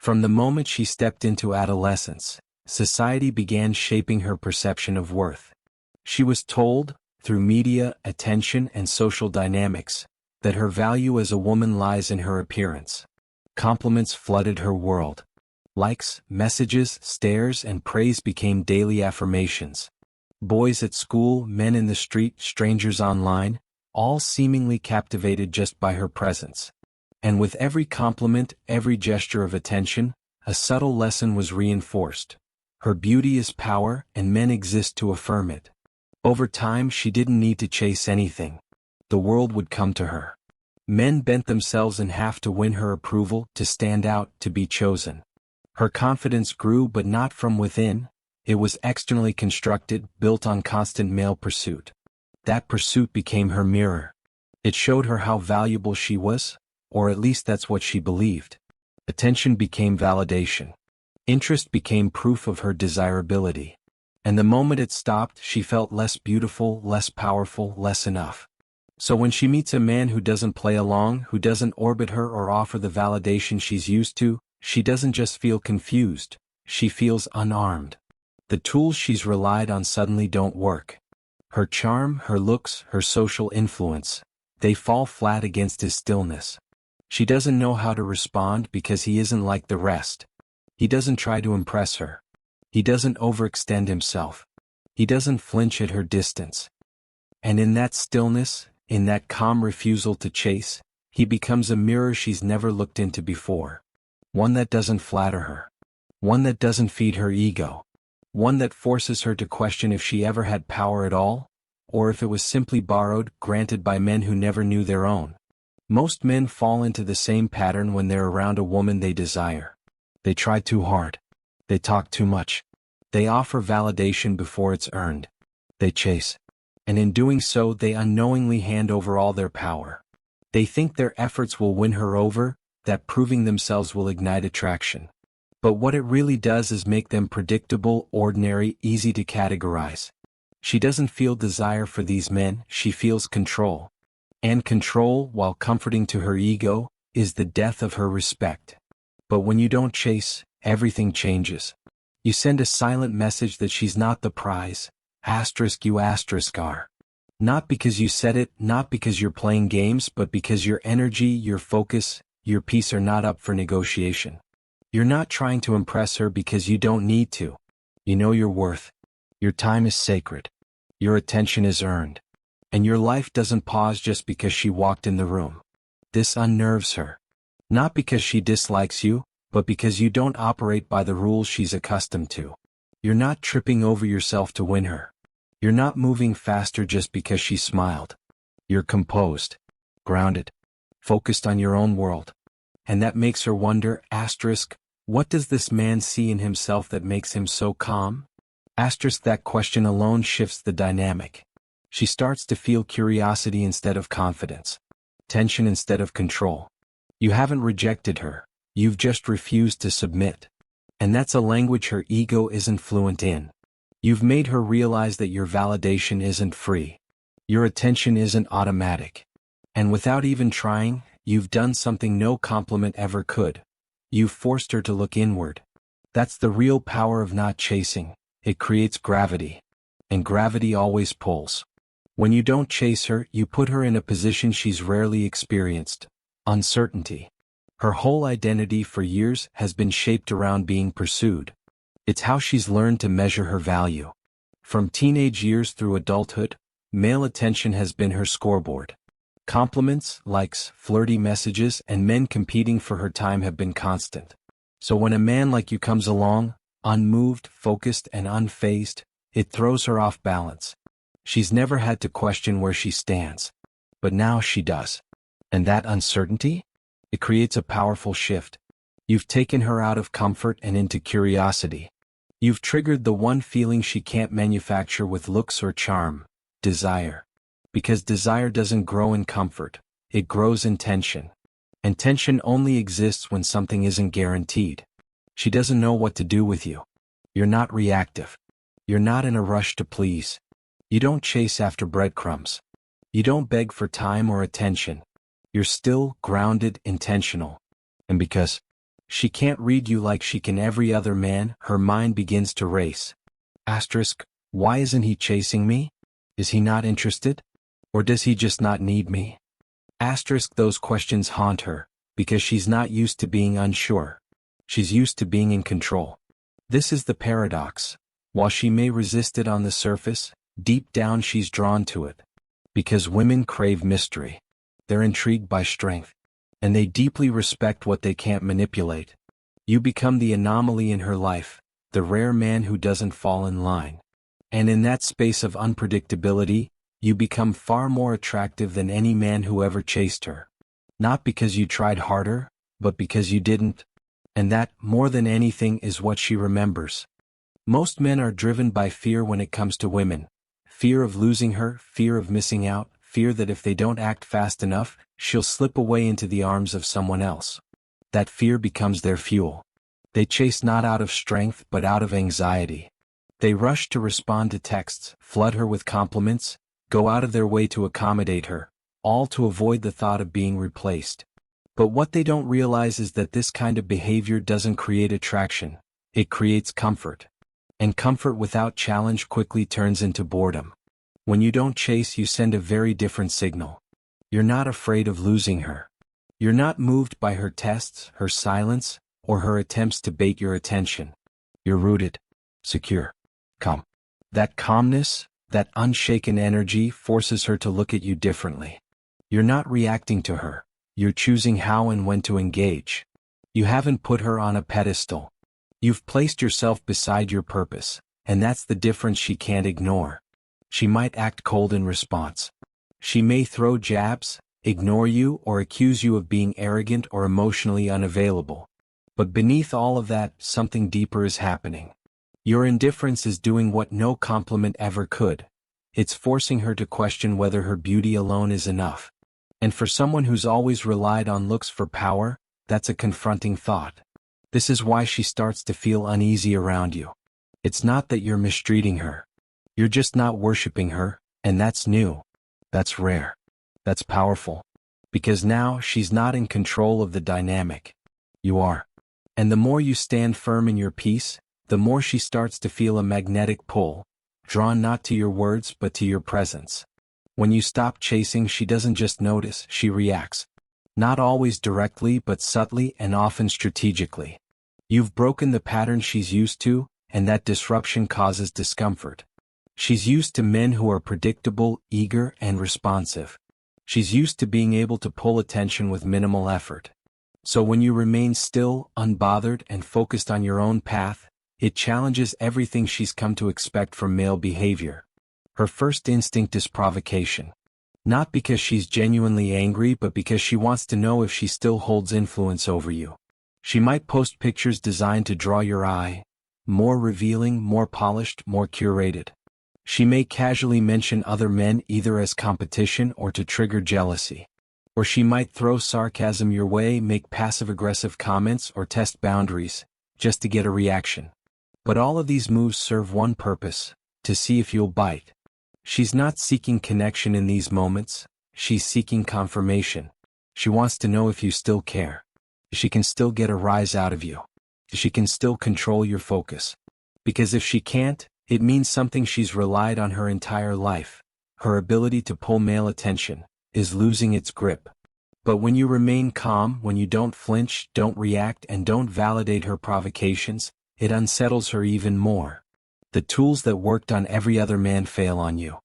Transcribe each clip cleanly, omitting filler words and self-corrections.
From the moment she stepped into adolescence, society began shaping her perception of worth. She was told, through media, attention, and social dynamics, that her value as a woman lies in her appearance. Compliments flooded her world. Likes, messages, stares, and praise became daily affirmations. Boys at school, men in the street, strangers online, all seemingly captivated just by her presence. And with every compliment, every gesture of attention, a subtle lesson was reinforced. Her beauty is power, and men exist to affirm it. Over time, she didn't need to chase anything. The world would come to her. Men bent themselves in half to win her approval, to stand out, to be chosen. Her confidence grew, but not from within. It was externally constructed, built on constant male pursuit. That pursuit became her mirror. It showed her how valuable she was, or at least that's what she believed. Attention became validation. Interest became proof of her desirability. And the moment it stopped, she felt less beautiful, less powerful, less enough. So when she meets a man who doesn't play along, who doesn't orbit her or offer the validation she's used to, she doesn't just feel confused, she feels unarmed. The tools she's relied on suddenly don't work. Her charm, her looks, her social influence, they fall flat against his stillness. She doesn't know how to respond because he isn't like the rest. He doesn't try to impress her. He doesn't overextend himself. He doesn't flinch at her distance. And in that stillness, in that calm refusal to chase, he becomes a mirror she's never looked into before. One that doesn't flatter her. One that doesn't feed her ego. One that forces her to question if she ever had power at all, or if it was simply borrowed, granted by men who never knew their own. Most men fall into the same pattern when they're around a woman they desire. They try too hard. They talk too much. They offer validation before it's earned. They chase. And in doing so, they unknowingly hand over all their power. They think their efforts will win her over, that proving themselves will ignite attraction. But what it really does is make them predictable, ordinary, easy to categorize. She doesn't feel desire for these men, she feels control. And control, while comforting to her ego, is the death of her respect. But when you don't chase, everything changes. You send a silent message that she's not the prize, you are. Not because you said it, not because you're playing games, but because your energy, your focus, your peace are not up for negotiation. You're not trying to impress her because you don't need to. You know your worth. Your time is sacred. Your attention is earned. And your life doesn't pause just because she walked in the room. This unnerves her. Not because she dislikes you, but because you don't operate by the rules she's accustomed to. You're not tripping over yourself to win her. You're not moving faster just because she smiled. You're composed, grounded, focused on your own world. And that makes her wonder, what does this man see in himself that makes him so calm? That question alone shifts the dynamic. She starts to feel curiosity instead of confidence, tension instead of control. You haven't rejected her, you've just refused to submit. And that's a language her ego isn't fluent in. You've made her realize that your validation isn't free. Your attention isn't automatic. And without even trying, you've done something no compliment ever could. You've forced her to look inward. That's the real power of not chasing. It creates gravity. And gravity always pulls. When you don't chase her, you put her in a position she's rarely experienced. Uncertainty. Her whole identity for years has been shaped around being pursued. It's how she's learned to measure her value. From teenage years through adulthood, male attention has been her scoreboard. Compliments, likes, flirty messages, and men competing for her time have been constant. So when a man like you comes along, unmoved, focused, and unfazed, it throws her off balance. She's never had to question where she stands. But now she does. And that uncertainty? It creates a powerful shift. You've taken her out of comfort and into curiosity. You've triggered the one feeling she can't manufacture with looks or charm, desire. Because desire doesn't grow in comfort, it grows in tension. And tension only exists when something isn't guaranteed. She doesn't know what to do with you. You're not reactive. You're not in a rush to please. You don't chase after breadcrumbs. You don't beg for time or attention. You're still, grounded, intentional. And because She can't read you like she can every other man. Her mind begins to race. Asterisk, why isn't he chasing me? Is he not interested? Or does he just not need me? Asterisk, those questions haunt her, because she's not used to being unsure. She's used to being in control. This is the paradox. While she may resist it on the surface, deep down she's drawn to it. Because women crave mystery. They're intrigued by strength. And they deeply respect what they can't manipulate. You become the anomaly in her life, the rare man who doesn't fall in line. And in that space of unpredictability, you become far more attractive than any man who ever chased her. Not because you tried harder, but because you didn't. And that, more than anything, is what she remembers. Most men are driven by fear when it comes to women. Fear of losing her, fear of missing out, fear that if they don't act fast enough, she'll slip away into the arms of someone else. That fear becomes their fuel. They chase not out of strength but out of anxiety. They rush to respond to texts, flood her with compliments, go out of their way to accommodate her, all to avoid the thought of being replaced. But what they don't realize is that this kind of behavior doesn't create attraction, it creates comfort. And comfort without challenge quickly turns into boredom. When you don't chase, you send a very different signal. You're not afraid of losing her. You're not moved by her tests, her silence, or her attempts to bait your attention. You're rooted, secure, calm. That calmness, that unshaken energy forces her to look at you differently. You're not reacting to her. You're choosing how and when to engage. You haven't put her on a pedestal. You've placed yourself beside your purpose, and that's the difference she can't ignore. She might act cold in response. She may throw jabs, ignore you, or accuse you of being arrogant or emotionally unavailable. But beneath all of that, something deeper is happening. Your indifference is doing what no compliment ever could. It's forcing her to question whether her beauty alone is enough. And for someone who's always relied on looks for power, that's a confronting thought. This is why she starts to feel uneasy around you. It's not that you're mistreating her. You're just not worshiping her, and that's new. That's rare. That's powerful. Because now she's not in control of the dynamic. You are. And the more you stand firm in your peace, the more she starts to feel a magnetic pull, drawn not to your words but to your presence. When you stop chasing, she doesn't just notice, she reacts. Not always directly but subtly and often strategically. You've broken the pattern she's used to, and that disruption causes discomfort. She's used to men who are predictable, eager, and responsive. She's used to being able to pull attention with minimal effort. So when you remain still, unbothered, and focused on your own path, it challenges everything she's come to expect from male behavior. Her first instinct is provocation. Not because she's genuinely angry but because she wants to know if she still holds influence over you. She might post pictures designed to draw your eye, more revealing, more polished, more curated. She may casually mention other men either as competition or to trigger jealousy. Or she might throw sarcasm your way, make passive-aggressive comments, or test boundaries, just to get a reaction. But all of these moves serve one purpose: to see if you'll bite. She's not seeking connection in these moments, she's seeking confirmation. She wants to know if you still care. She can still get a rise out of you. She can still control your focus. Because if she can't, it means something she's relied on her entire life. Her ability to pull male attention is losing its grip. But when you remain calm, when you don't flinch, don't react, and don't validate her provocations, it unsettles her even more. The tools that worked on every other man fail on you.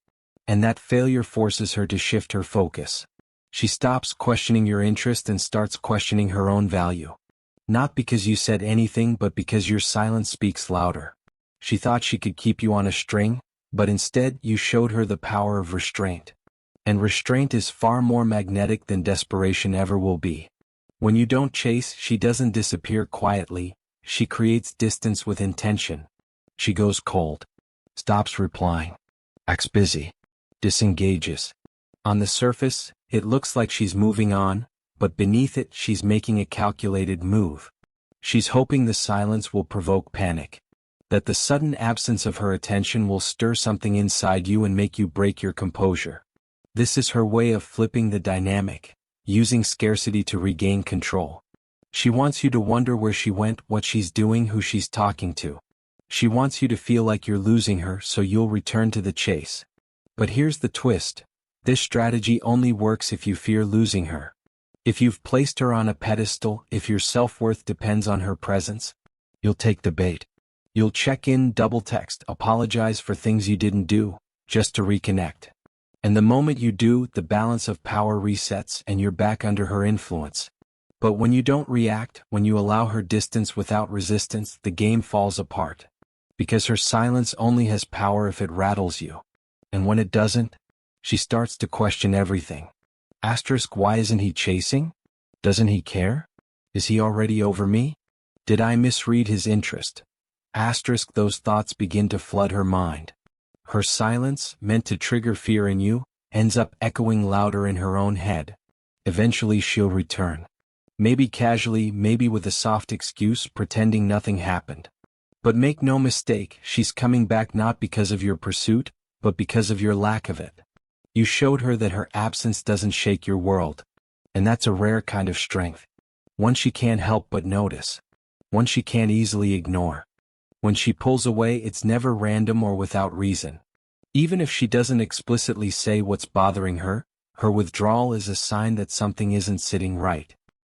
And that failure forces her to shift her focus. She stops questioning your interest and starts questioning her own value. Not because you said anything but because your silence speaks louder. She thought she could keep you on a string, but instead you showed her the power of restraint. And restraint is far more magnetic than desperation ever will be. When you don't chase, she doesn't disappear quietly, she creates distance with intention. She goes cold, stops replying, acts busy, disengages. On the surface, it looks like she's moving on, but beneath it she's making a calculated move. She's hoping the silence will provoke panic. That the sudden absence of her attention will stir something inside you and make you break your composure. This is her way of flipping the dynamic, using scarcity to regain control. She wants you to wonder where she went, what she's doing, who she's talking to. She wants you to feel like you're losing her so you'll return to the chase. But here's the twist. This strategy only works if you fear losing her. If you've placed her on a pedestal, if your self-worth depends on her presence, you'll take the bait. You'll check in, double text, apologize for things you didn't do, just to reconnect. And the moment you do, the balance of power resets and you're back under her influence. But when you don't react, when you allow her distance without resistance, the game falls apart. Because her silence only has power if it rattles you. And when it doesn't, she starts to question everything. Asterisk, why isn't he chasing? Doesn't he care? Is he already over me? Did I misread his interest? Asterisk, those thoughts begin to flood her mind. Her silence, meant to trigger fear in you, ends up echoing louder in her own head. Eventually she'll return. Maybe casually, maybe with a soft excuse, pretending nothing happened. But make no mistake, she's coming back not because of your pursuit, but because of your lack of it. You showed her that her absence doesn't shake your world. And that's a rare kind of strength. One she can't help but notice. One she can't easily ignore. When she pulls away, it's never random or without reason. Even if she doesn't explicitly say what's bothering her, her withdrawal is a sign that something isn't sitting right.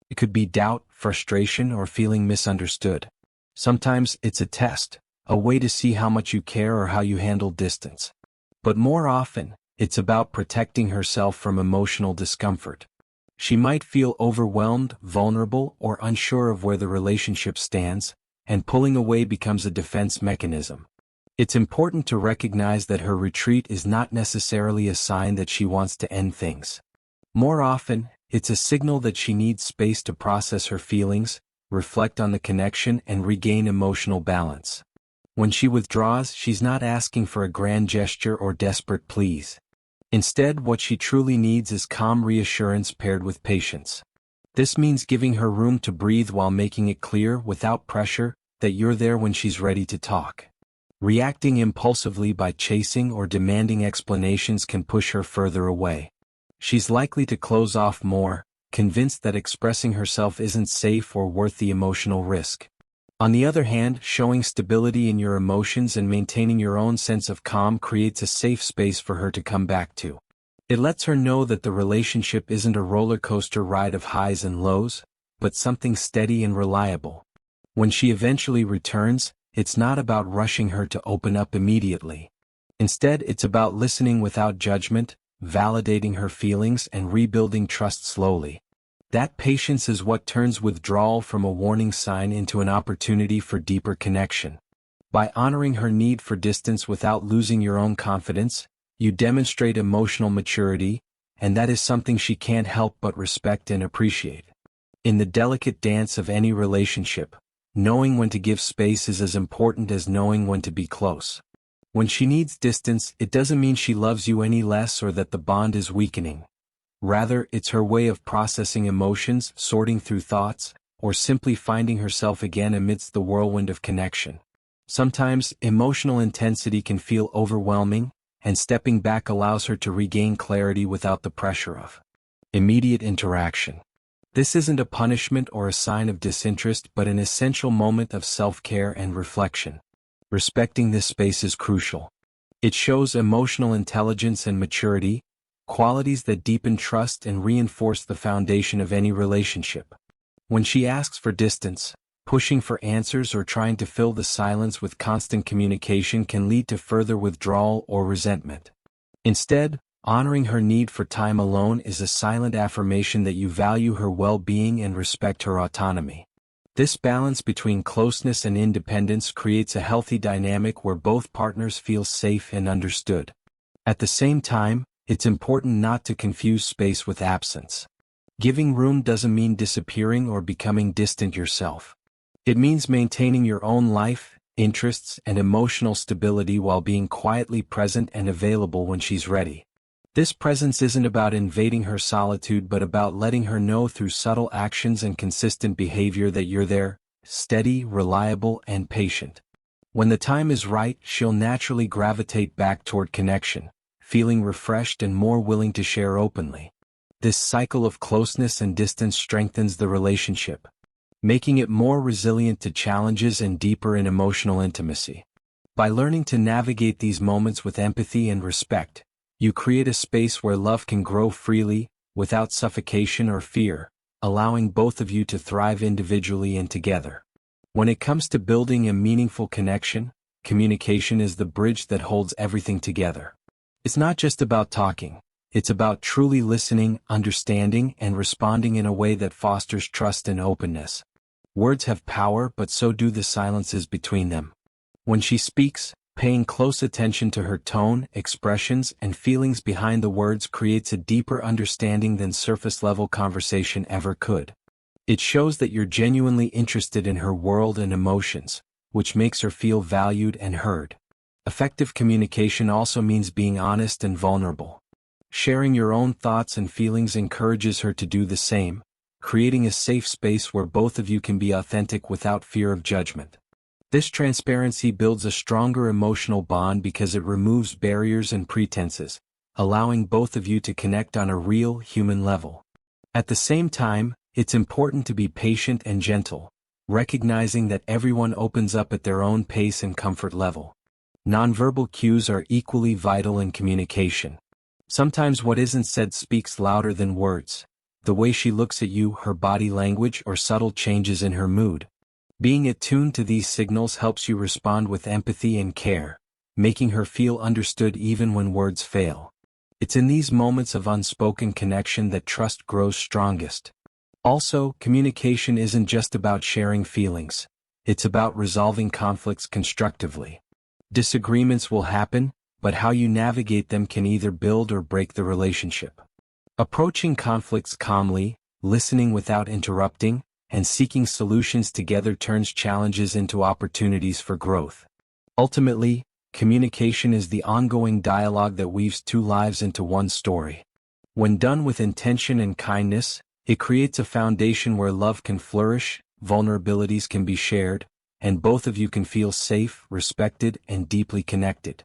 It could be doubt, frustration, or feeling misunderstood. Sometimes it's a test, a way to see how much you care or how you handle distance. But more often, it's about protecting herself from emotional discomfort. She might feel overwhelmed, vulnerable, or unsure of where the relationship stands, and pulling away becomes a defense mechanism. It's important to recognize that her retreat is not necessarily a sign that she wants to end things. More often, it's a signal that she needs space to process her feelings, reflect on the connection, and regain emotional balance. When she withdraws, she's not asking for a grand gesture or desperate pleas. Instead, what she truly needs is calm reassurance paired with patience. This means giving her room to breathe while making it clear, without pressure, that you're there when she's ready to talk. Reacting impulsively by chasing or demanding explanations can push her further away. She's likely to close off more, convinced that expressing herself isn't safe or worth the emotional risk. On the other hand, showing stability in your emotions and maintaining your own sense of calm creates a safe space for her to come back to. It lets her know that the relationship isn't a roller coaster ride of highs and lows, but something steady and reliable. When she eventually returns, it's not about rushing her to open up immediately. Instead, it's about listening without judgment, validating her feelings, and rebuilding trust slowly. That patience is what turns withdrawal from a warning sign into an opportunity for deeper connection. By honoring her need for distance without losing your own confidence, you demonstrate emotional maturity, and that is something she can't help but respect and appreciate. In the delicate dance of any relationship, knowing when to give space is as important as knowing when to be close. When she needs distance, it doesn't mean she loves you any less or that the bond is weakening. Rather, it's her way of processing emotions, sorting through thoughts, or simply finding herself again amidst the whirlwind of connection. Sometimes, emotional intensity can feel overwhelming, and stepping back allows her to regain clarity without the pressure of immediate interaction. This isn't a punishment or a sign of disinterest, but an essential moment of self-care and reflection. Respecting this space is crucial. It shows emotional intelligence and maturity, qualities that deepen trust and reinforce the foundation of any relationship. When she asks for distance, pushing for answers or trying to fill the silence with constant communication can lead to further withdrawal or resentment. Instead, honoring her need for time alone is a silent affirmation that you value her well-being and respect her autonomy. This balance between closeness and independence creates a healthy dynamic where both partners feel safe and understood. At the same time, it's important not to confuse space with absence. Giving room doesn't mean disappearing or becoming distant yourself. It means maintaining your own life, interests, and emotional stability while being quietly present and available when she's ready. This presence isn't about invading her solitude but about letting her know through subtle actions and consistent behavior that you're there, steady, reliable, and patient. When the time is right, she'll naturally gravitate back toward connection, feeling refreshed and more willing to share openly. This cycle of closeness and distance strengthens the relationship. making it more resilient to challenges and deeper in emotional intimacy. By learning to navigate these moments with empathy and respect, you create a space where love can grow freely, without suffocation or fear, allowing both of you to thrive individually and together. When it comes to building a meaningful connection, communication is the bridge that holds everything together. It's not just about talking, it's about truly listening, understanding, and responding in a way that fosters trust and openness. Words have power, but so do the silences between them. When she speaks, paying close attention to her tone, expressions, and feelings behind the words creates a deeper understanding than surface-level conversation ever could. It shows that you're genuinely interested in her world and emotions, which makes her feel valued and heard. Effective communication also means being honest and vulnerable. Sharing your own thoughts and feelings encourages her to do the same, creating a safe space where both of you can be authentic without fear of judgment. This transparency builds a stronger emotional bond because it removes barriers and pretenses, allowing both of you to connect on a real human level. At the same time, it's important to be patient and gentle, recognizing that everyone opens up at their own pace and comfort level. Nonverbal cues are equally vital in communication. Sometimes what isn't said speaks louder than words. The way she looks at you, her body language, or subtle changes in her mood. Being attuned to these signals helps you respond with empathy and care, making her feel understood even when words fail. It's in these moments of unspoken connection that trust grows strongest. Also, communication isn't just about sharing feelings. It's about resolving conflicts constructively. Disagreements will happen, but how you navigate them can either build or break the relationship. Approaching conflicts calmly, listening without interrupting, and seeking solutions together turns challenges into opportunities for growth. Ultimately, communication is the ongoing dialogue that weaves two lives into one story. When done with intention and kindness, it creates a foundation where love can flourish, vulnerabilities can be shared, and both of you can feel safe, respected, and deeply connected.